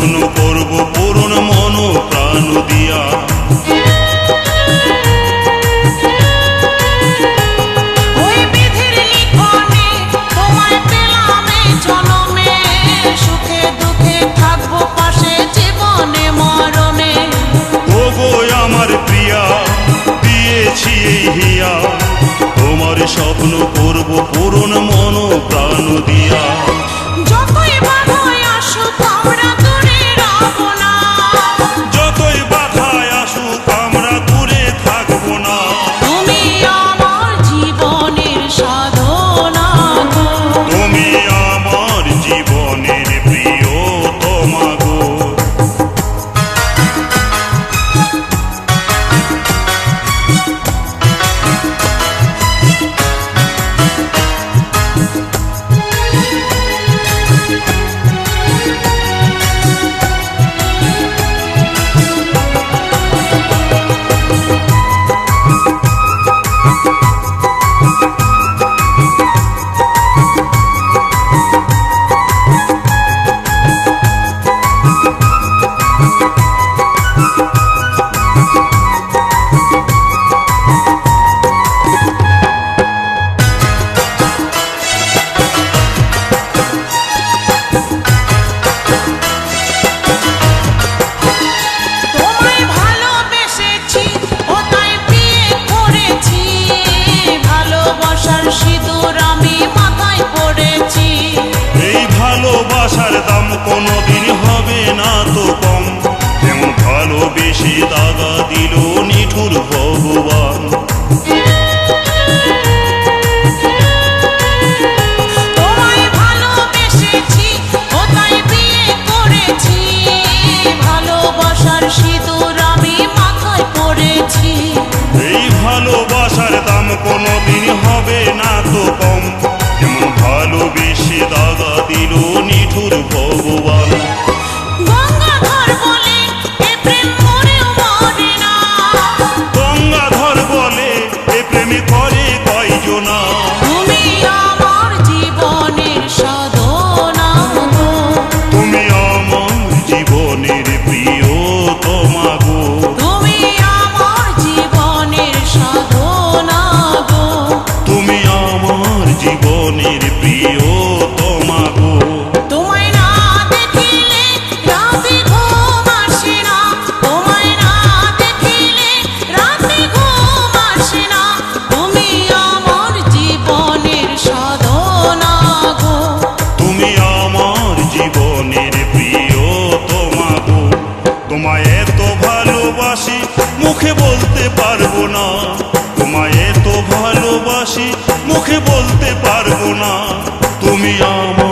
স্বপ্ন করব পূরণ মন প্রাণ দিয়া। ওই বিধির লিখনে তোমায় পেলাম এই জনমে, সুখে দুঃখে থাকবো পাশে জীবনে মরণে। ওগো আমার প্রিয়া দিয়েছি এই হিয়া, তোমার স্বপ্ন করব পূরণ মন প্রাণ দিয়া। যতই বাধায় আসুক আমরা দূরে রব না, যতই বাধায় আসুক আমরা দূরে থাকব না। তুমি আমার জীবনের সাধনা গো, তুমি আমার জীবনের প্রিয়তমা গো। তোমায় ভালোবেসেছি ও তাই বিয়ে করেছি, ভালোবাসার সিঁদুর আমি মাথায় পড়েছি। এই ভালোবাসার দাম কোনোদিন হবে না তো কম, যেমন ভালোবেসে দাগা দিল নিঠুর ভগবান। তোমায় ভালোবেসেছি ও তাই বিয়ে করেছি, ভালোবাসার সিঁদুর আমি মাথায় পড়েছি। এই ভালোবাসার দাম কোনোদিন হবে না তো কম, যেমন ভালোবেসে দাগা দিল নিঠুর ভগবান। গঙ্গাধর বলে এ প্রেম মরেও মরে না, গঙ্গাধর বলে এ প্রেমে করে কয়জনা। তুমি আমার জীবনের সাধনা গো, তুমি আমার জীবনের প্রিয়তমা গো। তুমি আমার জীবনের সাধনা গো, তুমি আমার জীবনের প্রিয়তমা গো। তোমায় না দেখিলে রাতে ঘুম আসে না, তোমায় না দেখিলে রাতে ঘুম আসে না, তুমি আমার জীবনের সাধনা গো, তুমি আমার জীবনের প্রিয়তমা গো। তোমায় এত ভালোবাসি মুখে বলতে পারবো না, তোমায় এত ভালোবাসি মুখে বলতে পারবো না। তুমি আমার